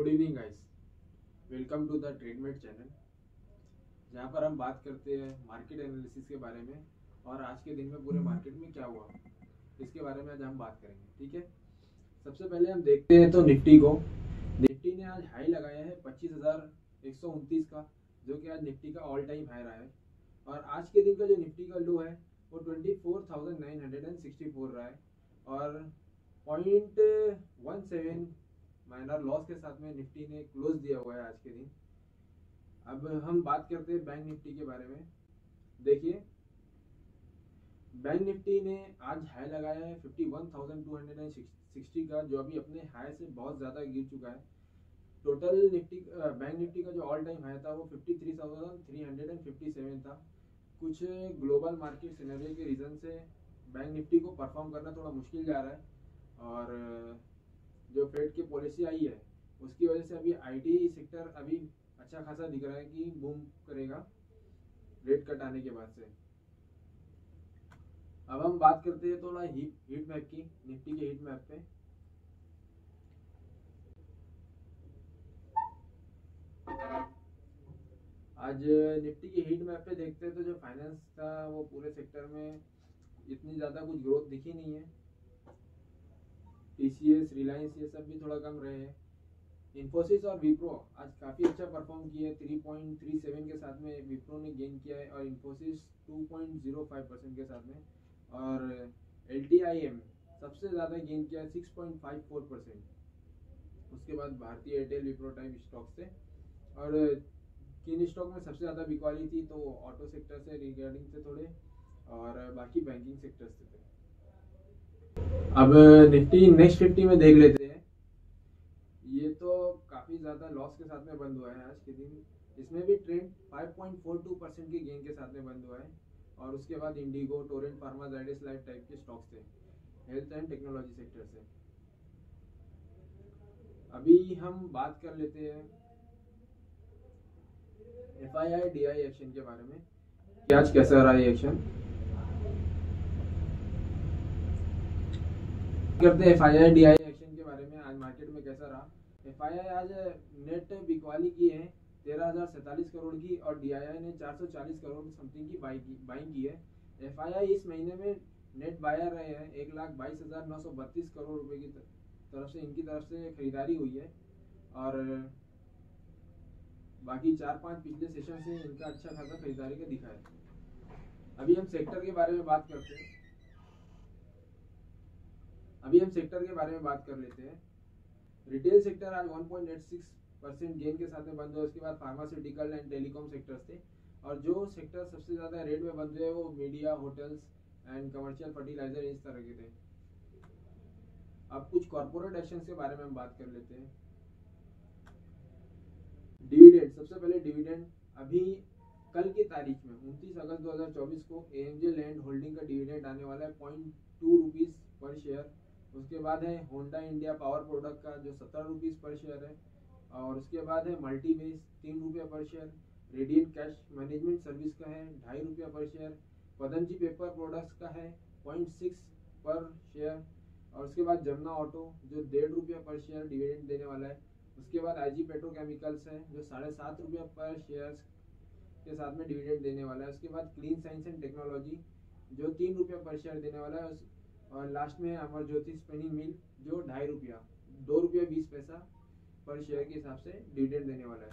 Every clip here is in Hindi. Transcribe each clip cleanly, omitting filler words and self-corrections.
Good evening guys, welcome to the Trademate channel, जहाँ पर हम बात करते हैं मार्केट एनालिसिस के बारे में और आज के दिन में पूरे मार्केट में क्या हुआ इसके बारे में आज हम बात करेंगे। ठीक है, सबसे पहले हम देखते हैं तो निफ्टी को। निफ्टी ने आज हाई लगाया है 25,129 का, जो कि आज निफ्टी का ऑल टाइम हाई रहा है। और आज के दिन का जो निफ्टी का लो है वो 24,964 रहा है और 0.17 माइनर लॉस के साथ में निफ्टी ने क्लोज दिया हुआ है आज के दिन। अब हम बात करते हैं बैंक निफ्टी के बारे में। देखिए, बैंक निफ्टी ने आज हाई लगाया है 51,260 का, जो अभी अपने हाई से बहुत ज़्यादा गिर चुका है। टोटल निफ्टी बैंक निफ्टी का जो ऑल टाइम हाई था वो 53,357 था। कुछ ग्लोबल मार्केट सिनेरियो के रीज़न से बैंक निफ्टी को परफॉर्म करना थोड़ा मुश्किल जा रहा है और जो फेड की पॉलिसी आई है उसकी वजह से अभी आईटी सेक्टर अभी अच्छा खासा दिख रहा है कि बूम करेगा रेट कट आने के बाद से। अब हम बात करते हैं थोड़ा हीट मैप की, निफ्टी के हीट मैप पे। आज निफ्टी की हीट मैप पे देखते हैं तो जो फाइनेंस था वो पूरे सेक्टर में इतनी ज़्यादा कुछ ग्रोथ दिखी नहीं है। टीसीएस, रिलायंस ये सब भी थोड़ा कम रहे हैं। इन्फोसिस और विप्रो आज काफ़ी अच्छा परफॉर्म किया है, 3.37 के साथ में विप्रो ने गेन किया है और इन्फोसिस 2.05% के साथ में। और LTIM सबसे ज़्यादा गेन किया है 6.54%। उसके बाद भारतीय एयरटेल, विप्रो टाइप स्टॉक से। और किन स्टॉक में सबसे ज़्यादा बिकवाली थी तो ऑटो सेक्टर से रिगार्डिंग थे थोड़े, और बाकी बैंकिंग सेक्टर से थे। अब निफ्टी नेक्स्ट 50 में देख लेते हैं। ये तो काफ़ी ज़्यादा लॉस के साथ में बंद हुआ है आज के दिन। इसमें भी ट्रेंड 5.42% के गेन के साथ में बंद हुआ है। और उसके बाद Indigo, Torrent pharma, Zydus life type के स्टॉक्स थे हेल्थ एंड टेक्नोलॉजी सेक्टर से। अभी हम बात कर लेते हैं FII-DI एक्शन के बारे में कि आज कैसा रहा है एक्शन। करते हैं FII-DI एक्शन के बारे में, आज मार्केट में कैसा रहा। FII आज नेट बिकवाली की है 13,047 करोड़ की और DII ने 440 करोड़ समथिंग की बाइंग की है। FII इस महीने में नेट बायर रहे हैं 1,22,932 करोड़ रुपए की तरफ से, इनकी तरफ से खरीदारी हुई है। और बाकी 4-5 पिछले सेशन से इनका अच्छा खासा खरीदारी का दिखा है। अभी हम सेक्टर के बारे में बात कर लेते हैं। रिटेल सेक्टर आज 1.86% गेन के साथ में बंद हुआ। उसके बाद फार्मास्यूटिकल एंड टेलीकॉम सेक्टर्स थे और जो सेक्टर सबसे ज़्यादा रेट में बंद हुए वो media, hotels and commercial fertiliser इस तरह के थे। अब कुछ कॉर्पोरेट एक्शन के बारे में हम बात कर लेते हैं। डिविडेंड, सबसे पहले डिविडेंड अभी कल की तारीख में 29 अगस्त 2024 को AMJ लैंड होल्डिंग का डिविडेंड आने वाला है 0.2 रुपीज़ पर शेयर। उसके बाद है होंडा इंडिया पावर प्रोडक्ट का जो 17 रुपीज़ पर शेयर है। और उसके बाद है मल्टीवेज 3 रुपये पर share. Radiant cash management service का है 2.5 रुपये पर शेयर। पतंजी पेपर प्रोडक्ट्स का है 0.6 पर शेयर। और उसके बाद जमुना ऑटो जो 1.5 रुपये पर शेयर डिविडेंड देने वाला है। उसके बाद IG पेट्रोकेमिकल्स है जो 7.5 रुपये पर शेयर के साथ में डिविडेंड देने वाला है। उसके बाद क्लीन साइंस एंड टेक्नोलॉजी जो 3 रुपये पर शेयर देने वाला है। और लास्ट में अमर ज्योति स्पिनिंग मिल जो 2.5 रुपया 2 रुपये 20 पैसा पर शेयर के हिसाब से डिविडेंड देने वाला है।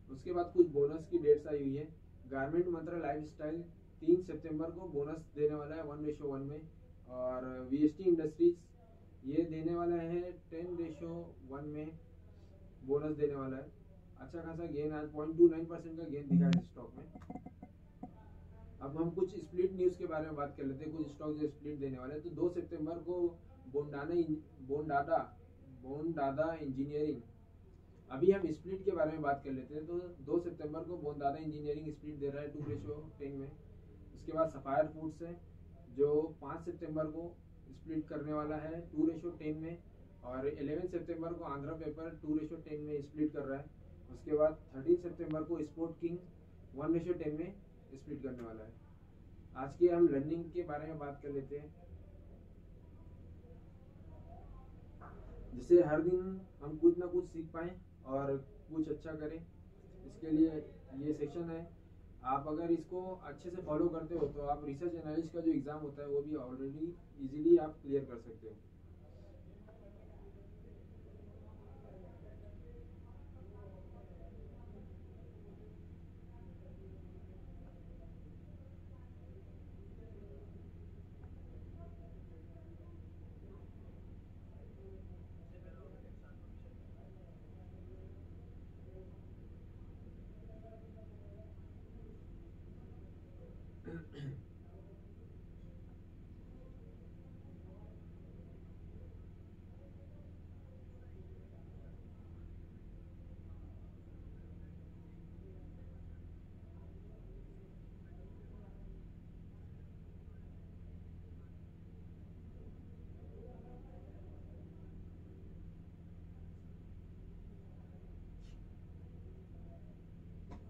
उसके बाद कुछ बोनस की डेट्स आई हुई है। गारमेंट मंत्र लाइफस्टाइल 3 सितंबर को बोनस देने वाला है 1:1 में। और VST इंडस्ट्रीज ये देने वाला है 10:1 में बोनस देने वाला है। अच्छा खासा गेन, आज 0.29% का गेन दिखा है इस स्टॉक में। अब हम कुछ स्प्लिट न्यूज़ के बारे में बात कर लेते हैं, कुछ स्टॉक जो स्प्लिट देने वाले हैं। तो 2 सितंबर को बोंडादा इंजीनियरिंग, अभी हम स्प्लिट के बारे में बात कर लेते हैं। तो 2 सितंबर को बोंडादा इंजीनियरिंग स्प्लिट दे रहा है 2:10 में। उसके बाद सफायर फूड्स है जो 5 सितंबर को स्प्लिट करने वाला है 2:10 में। और 11 सितंबर को आंध्रा पेपर 2:10 में स्प्लिट कर रहा है। उसके बाद 13 सितंबर को स्पोर्ट किंग 1:10 में स्प्लिट करने वाला है। आज के हम लर्निंग के बारे में बात कर लेते हैं। जिससे हर दिन हम कुछ ना कुछ सीख पाएँ और कुछ अच्छा करें। इसके लिए ये सेक्शन है। आप अगर इसको अच्छे से फॉलो करते हो तो आप रिसर्च एनालिस्ट का जो एग्ज़ाम होता है वो भी ऑलरेडी इजीली आप क्लियर कर सकते हो।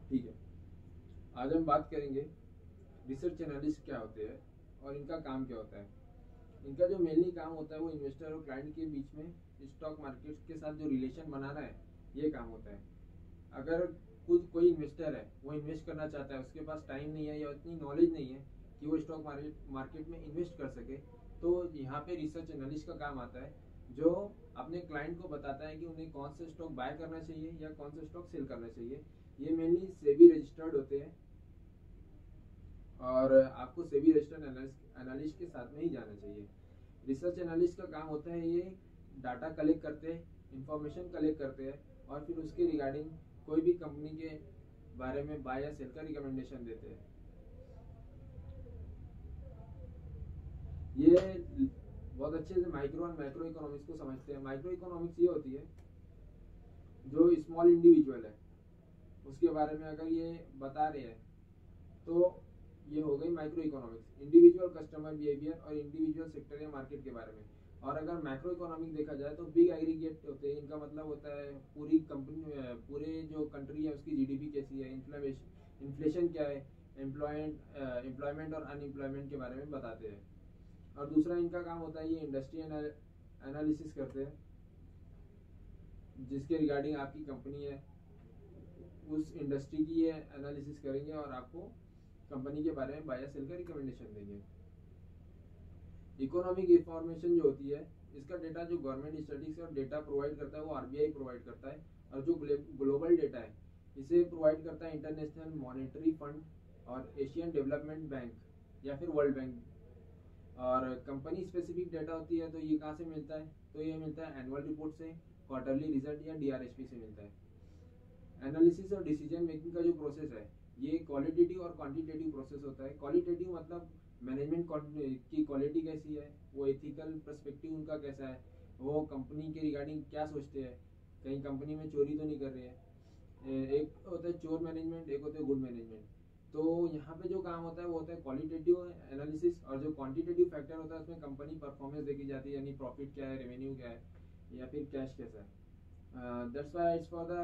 ठीक है, आज हम बात करेंगे रिसर्च एनालिस्ट क्या होते हैं और इनका काम क्या होता है। इनका जो मेनली काम होता है वो इन्वेस्टर और क्लाइंट के बीच में स्टॉक मार्केट के साथ जो रिलेशन बनाना है, ये काम होता है। अगर कुछ कोई इन्वेस्टर है, वो इन्वेस्ट करना चाहता है, उसके पास टाइम नहीं है या उतनी नॉलेज नहीं है कि वो स्टॉक मार्केट में इन्वेस्ट कर सके, तो यहाँ पे रिसर्च एनालिस्ट का काम आता है, जो अपने क्लाइंट को बताता है कि उन्हें कौन से स्टॉक बाय करना चाहिए या कौन से स्टॉक सेल करना चाहिए। ये मेनली सेबी रजिस्टर्ड होते हैं और आपको सेबी रजिस्टर्ड एनालिस्ट के साथ में ही जाना चाहिए। रिसर्च एनालिस्ट का काम होता है ये डाटा कलेक्ट करते हैं, इंफॉर्मेशन कलेक्ट करते हैं और फिर उसके रिगार्डिंग कोई भी कंपनी के बारे में बाय या सेल का रिकमेंडेशन देते हैं। ये बहुत अच्छे से माइक्रो और मैक्रो इकोनॉमिक्स को समझते हैं। माइक्रो इकोनॉमिक्स ये होती है जो स्मॉल इंडिविजुअल है उसके बारे में अगर ये बता रहे हैं तो ये हो गई micro economics, individual customer behaviour और इंडिविजुअल सेक्टर या मार्केट के बारे में। और अगर मैक्रो इकोनॉमिक देखा जाए तो बिग एग्रीगेट होते हैं। इनका मतलब होता है पूरी कंपनी, पूरे जो कंट्री है उसकी जीडीपी कैसी है, इन्फ्लेशन क्या है, एम्प्लॉयमेंट और अनएम्प्लॉयमेंट के बारे में बताते हैं। और दूसरा इनका काम होता है ये इंडस्ट्री एनालिसिस करते हैं, जिसके रिगार्डिंग आपकी कंपनी है उस इंडस्ट्री की ये एनालिसिस करेंगे और आपको कंपनी के बारे में बाय या सेल का रिकमेंडेशन देंगे। इकोनॉमिक इंफॉर्मेशन जो होती है, इसका डेटा जो गवर्नमेंट स्टैटिस्टिक्स और डेटा प्रोवाइड करता है वो आरबीआई प्रोवाइड करता है। और जो ग्लोबल डेटा है इसे प्रोवाइड करता है इंटरनेशनल मॉनेटरी फंड और एशियन डेवलपमेंट बैंक या फिर वर्ल्ड बैंक। और कंपनी स्पेसिफिक डेटा होती है तो ये कहाँ से मिलता है, तो ये मिलता है एनुअल रिपोर्ट से, क्वार्टरली रिजल्ट या डीआरएसपी से मिलता है। एनालिसिस और डिसीजन मेकिंग का जो प्रोसेस है ये क्वालिटेटिव और क्वांटिटेटिव प्रोसेस होता है। क्वालिटेटिव मतलब मैनेजमेंट की क्वालिटी कैसी है, वो एथिकल पर्सपेक्टिव उनका कैसा है, वो कंपनी के रिगार्डिंग क्या सोचते हैं, कहीं कंपनी में चोरी तो नहीं कर रहे हैं। एक होता है चोर मैनेजमेंट, एक होता है गुड मैनेजमेंट। तो यहाँ पे जो काम होता है वो होता है क्वालिटेटिव एनालिसिस। और जो क्वांटिटेटिव फैक्टर होता है उसमें कंपनी परफॉर्मेंस देखी जाती है, यानी प्रॉफिट क्या है, रेवेन्यू क्या है या फिर कैश कैसा है। That's why it's for the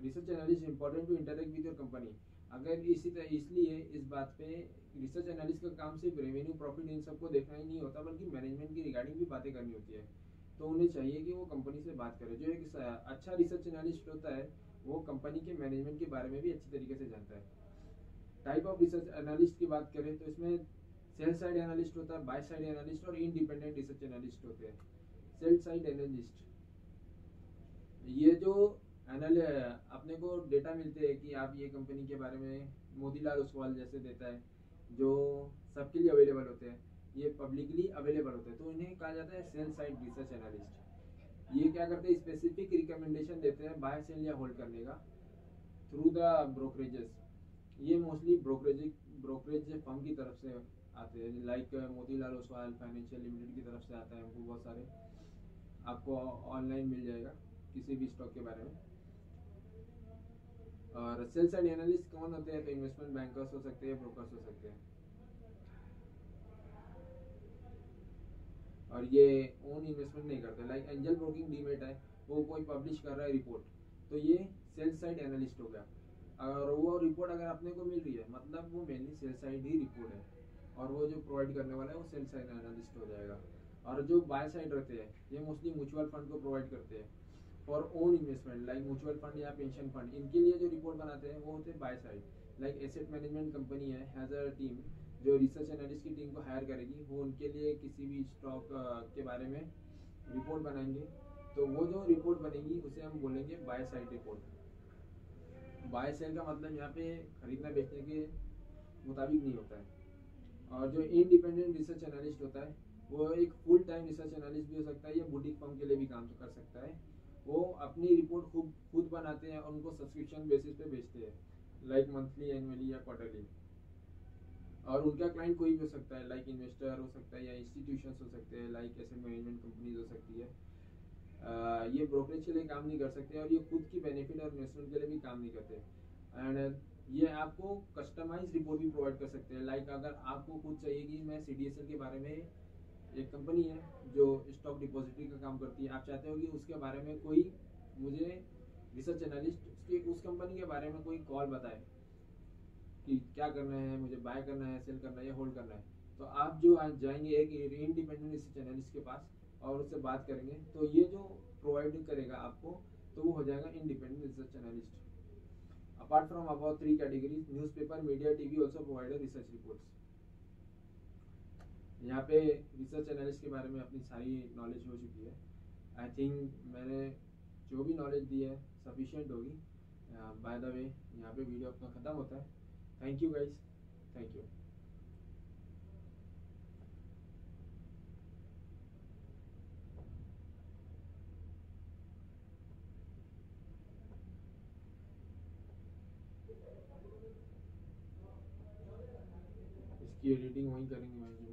research analyst important to interact with your company। अगर इसलिए इस बात पे रिसर्च एनालिस्ट का काम सिर्फ रेवेन्यू प्रॉफिट इन सबको देखना ही नहीं होता, बल्कि मैनेजमेंट की रिगार्डिंग भी बातें करनी होती है। तो उन्हें चाहिए कि वो कंपनी से बात करे। जो एक अच्छा रिसर्च एनालिस्ट होता है वो कंपनी के मैनेजमेंट के बारे में भी अच्छी तरीके से जानता है। टाइप ऑफ रिसर्च एनालिस्ट की बात करें तो इसमें सेल साइड एनालिस्ट होता है, बाय साइड एनालिस्ट और इंडिपेंडेंट रिसर्च एनालिस्ट होते हैं। सेल साइड एनालिस्ट ये जो अपने को डेटा मिलते हैं कि आप ये कंपनी के बारे में, मोतीलाल ओसवाल जैसे देता है जो सबके लिए अवेलेबल होते हैं, ये पब्लिकली अवेलेबल होते हैं, तो इन्हें कहा जाता है सेल साइड रिसर्च एनालिस्ट। ये क्या करते हैं, स्पेसिफिक रिकमेंडेशन देते हैं बाय सेल या होल्ड करने का थ्रू द ब्रोकरेजेस। ये मोस्टली ब्रोकरेज फर्म की तरफ से आते हैं, like Motilal Oswal financial limited की तरफ से आता है। उनको बहुत सारे आपको ऑनलाइन मिल जाएगा किसी भी स्टॉक के बारे में। और सेल साइड एनालिस्ट कौन होते हैं, तो इन्वेस्टमेंट बैंकर्स हो सकते हैं, ब्रोकर्स हो सकते हैं। और ये ओन इन्वेस्टमेंट नहीं करते, लाइक एंजल ब्रोकिंग डीमेट है, वो कोई पब्लिश कर रहा है रिपोर्ट, तो ये सेल साइड एनालिस्ट हो गया। और वो रिपोर्ट अगर अपने को मिल रही है मतलब वो मेनली सेल साइड ही रिपोर्ट है, और वो जो प्रोवाइड करने वाला है वो सेल साइड एनालिस्ट हो जाएगा। और जो बाय साइड रहते हैं ये मोस्टली म्यूचुअल फंड को प्रोवाइड करते हैं for own investment, like mutual fund या पेंशन फंड, इनके लिए जो रिपोर्ट बनाते हैं वो होते हैं by side. Like asset management company है हैज़ अ टीम जो रिसर्च एनालिस्ट की टीम को हायर करेगी, वो उनके लिए किसी भी स्टॉक के बारे में रिपोर्ट बनाएंगे। तो वो जो रिपोर्ट बनेगी उसे हम बोलेंगे buy side report. Buy sell का मतलब यहाँ पे खरीदना बेचने के मुताबिक नहीं होता है। और जो इंडिपेंडेंट रिसर्च एनालिस्ट होता है वो एक फुल टाइम रिसर्च एनालिस्ट भी हो सकता है या बुटीक फर्म के लिए भी काम कर सकता है। वो अपनी रिपोर्ट खुद बनाते हैं और उनको सब्सक्रिप्शन बेसिस पे बेचते हैं, लाइक मंथली, एनुअली या क्वार्टरली। और उनका क्लाइंट कोई भी हो सकता है, लाइक इन्वेस्टर हो सकता है या इंस्टीट्यूशंस हो सकते हैं, लाइक एसेट मैनेजमेंट कंपनीज हो सकती है। ये ब्रोकरेज के लिए काम नहीं कर सकते और ये खुद की बेनिफिट और इन्वेस्टमेंट के लिए भी काम नहीं करते। एंड ये आपको कस्टमाइज रिपोर्ट भी प्रोवाइड कर सकते हैं। लाइक अगर आपको खुद चाहिए कि मैं CDSL के बारे में, एक कंपनी है जो स्टॉक डिपॉजिटरी का काम करती है, आप चाहते हो कि उसके बारे में कोई मुझे रिसर्च एनालिस्ट उस कंपनी के बारे में कोई कॉल बताए कि क्या करना है, मुझे बाय करना है, सेल करना है या होल्ड करना है, तो आप जो आज जाएंगे एक इंडिपेंडेंट रिसर्च एनालिस्ट के पास और उससे बात करेंगे, तो ये जो प्रोवाइड करेगा आपको तो वो हो जाएगा independent research analyst. Apart from about 3 categories, newspaper, media, TV also provide research reports. यहाँ पे रिसर्च एनालिस्ट के बारे में अपनी सारी नॉलेज हो चुकी है। आई थिंक मैंने जो भी नॉलेज दी है सफिशिएंट होगी। बाय द वे यहाँ पे वीडियो अपना ख़त्म होता है। Thank you guys, thank you. इसकी एडिटिंग वहीं करेंगे भाई।